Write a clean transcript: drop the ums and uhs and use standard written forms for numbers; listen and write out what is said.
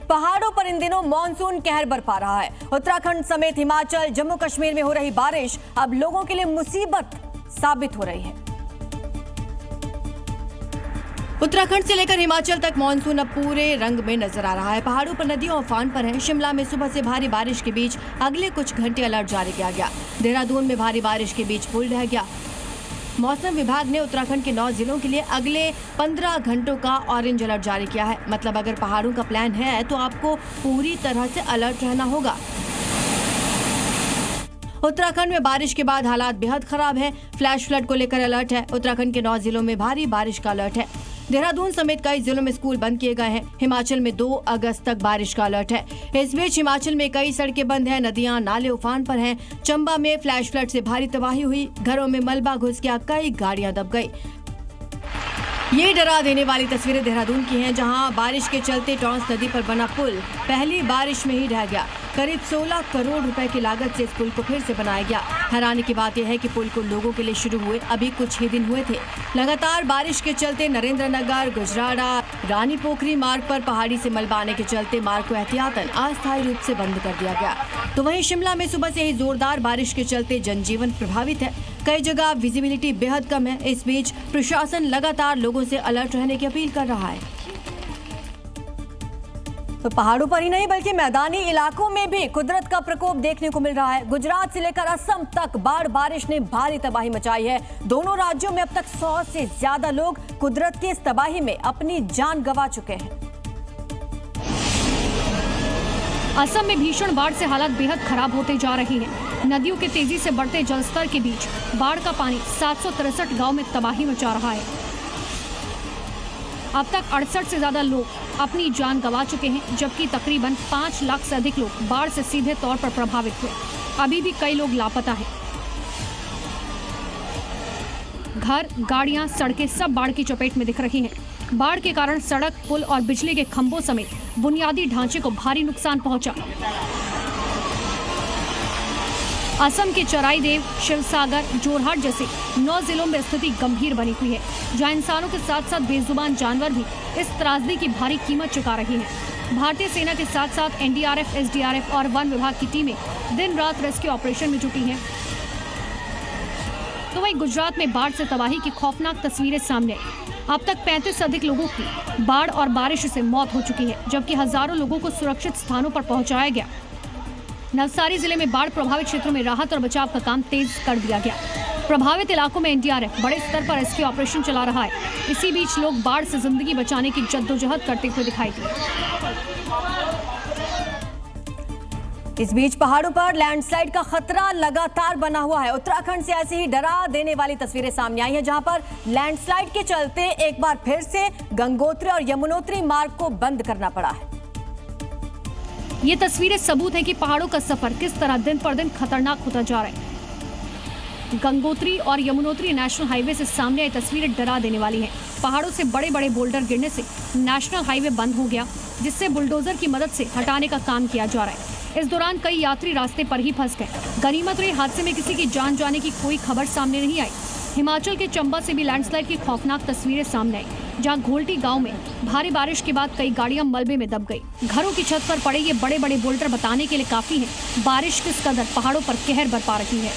पहाड़ों पर इन दिनों मानसून कहर बरपा रहा है। उत्तराखंड समेत हिमाचल, जम्मू कश्मीर में हो रही बारिश अब लोगों के लिए मुसीबत साबित हो रही है। उत्तराखंड से लेकर हिमाचल तक मानसून अब पूरे रंग में नजर आ रहा है। पहाड़ों पर नदियों उफान पर है। शिमला में सुबह से भारी बारिश के बीच अगले कुछ घंटे अलर्ट जारी किया गया। देहरादून में भारी बारिश के बीच पुल ढह गया। मौसम विभाग ने उत्तराखंड के 9 जिलों के लिए अगले 15 घंटों का ऑरेंज अलर्ट जारी किया है। मतलब अगर पहाड़ों का प्लान है तो आपको पूरी तरह से अलर्ट रहना होगा। उत्तराखंड में बारिश के बाद हालात बेहद खराब है। फ्लैश फ्लड को लेकर अलर्ट है। उत्तराखंड के 9 जिलों में भारी बारिश का अलर्ट है। देहरादून समेत कई जिलों में स्कूल बंद किए गए हैं। हिमाचल में 2 अगस्त तक बारिश का अलर्ट है। इस बीच हिमाचल में कई सड़कें बंद हैं, नदियां नाले उफान पर हैं। चंबा में फ्लैश फ्लड से भारी तबाही हुई। घरों में मलबा घुस गया, कई गाड़ियां दब गई। ये डरा देने वाली तस्वीरें देहरादून की हैं, जहां बारिश के चलते टॉन्स नदी पर बना पुल पहली बारिश में ही ढह गया। करीब 16 करोड़ रुपए की लागत से इस पुल को फिर से बनाया गया। हैरानी की बात यह है कि पुल को लोगों के लिए शुरू हुए अभी कुछ ही दिन हुए थे। लगातार बारिश के चलते नरेंद्रनगर, गुजराड़ा, रानी पोखरी मार्ग पर पहाड़ी से मलबा आने के चलते मार्ग को एहतियातन अस्थायी रूप से बंद कर दिया गया। तो वहीं शिमला में सुबह से ही जोरदार बारिश के चलते जनजीवन प्रभावित है। कई जगह विजिबिलिटी बेहद कम है। इस बीच प्रशासन लगातार लोगों से अलर्ट रहने की अपील कर रहा है। तो पहाड़ों पर ही नहीं बल्कि मैदानी इलाकों में भी कुदरत का प्रकोप देखने को मिल रहा है। गुजरात से लेकर असम तक बारिश ने भारी तबाही मचाई है। दोनों राज्यों में अब तक 100 से ज्यादा लोग कुदरत की इस तबाही में अपनी जान गंवा चुके हैं। असम में भीषण बाढ़ से हालात बेहद खराब होते जा रही हैं। नदियों के तेजी से बढ़ते जलस्तर के बीच बाढ़ का पानी 763 गांव में तबाही मचा रहा है। अब तक 68 से ज्यादा लोग अपनी जान गंवा चुके हैं, जबकि तकरीबन 5 लाख से अधिक लोग बाढ़ से सीधे तौर पर प्रभावित हुए। अभी भी कई लोग लापता हैं। घर, गाड़ियां, सड़कें सब बाढ़ की चपेट में दिख रही हैं। बाढ़ के कारण सड़क, पुल और बिजली के खंभों समेत बुनियादी ढांचे को भारी नुकसान पहुंचा। असम के चराईदेव, शिवसागर, जोरहाट जैसे 9 जिलों में स्थिति गंभीर बनी हुई है, जहां इंसानों के साथ साथ बेजुबान जानवर भी इस त्रासदी की भारी कीमत चुका रही हैं। भारतीय सेना के साथ साथ एनडीआरएफ, एसडीआरएफ और वन विभाग की टीमें दिन रात रेस्क्यू ऑपरेशन में जुटी हैं। तो वहीं गुजरात में बाढ़ से तबाही की खौफनाक तस्वीरें सामने आई। अब तक 35 से अधिक लोगों की बाढ़ और बारिश से मौत हो चुकी है, जबकि हजारों लोगों को सुरक्षित स्थानों पर पहुंचाया गया। नवसारी जिले में बाढ़ प्रभावित क्षेत्रों में राहत और बचाव का काम तेज कर दिया गया। प्रभावित इलाकों में एनडीआरएफ बड़े स्तर पर रेस्क्यू ऑपरेशन चला रहा है। इसी बीच लोग बाढ़ से जिंदगी बचाने की जद्दोजहद करते हुए दिखाई दिए। इस बीच पहाड़ों पर लैंडस्लाइड का खतरा लगातार बना हुआ है। उत्तराखंड से ऐसी ही डरा देने वाली तस्वीरें सामने आई हैं, जहां पर लैंडस्लाइड के चलते एक बार फिर से गंगोत्री और यमुनोत्री मार्ग को बंद करना पड़ा है। ये तस्वीरें सबूत है कि पहाड़ों का सफर किस तरह दिन पर दिन खतरनाक होता जा रहा है। गंगोत्री और यमुनोत्री नेशनल हाईवे से सामने आई तस्वीरें डरा देने वाली हैं। पहाड़ों से बड़े बड़े बोल्डर गिरने से नेशनल हाईवे बंद हो गया, जिससे बुलडोजर की मदद से हटाने का काम किया जा रहा है। इस दौरान कई यात्री रास्ते पर ही फंस गए। गनीमत रही हादसे में किसी की जान जाने की कोई खबर सामने नहीं आई। हिमाचल के चंबा से भी लैंडस्लाइड की खौफनाक तस्वीरें सामने आई, जहां घोलटी गांव में भारी बारिश के बाद कई गाड़ियां मलबे में दब गई। घरों की छत पर पड़े ये बड़े बड़े बोल्डर बताने के लिए काफी हैं बारिश किस कदर पहाड़ों पर कहर बरपा रही है।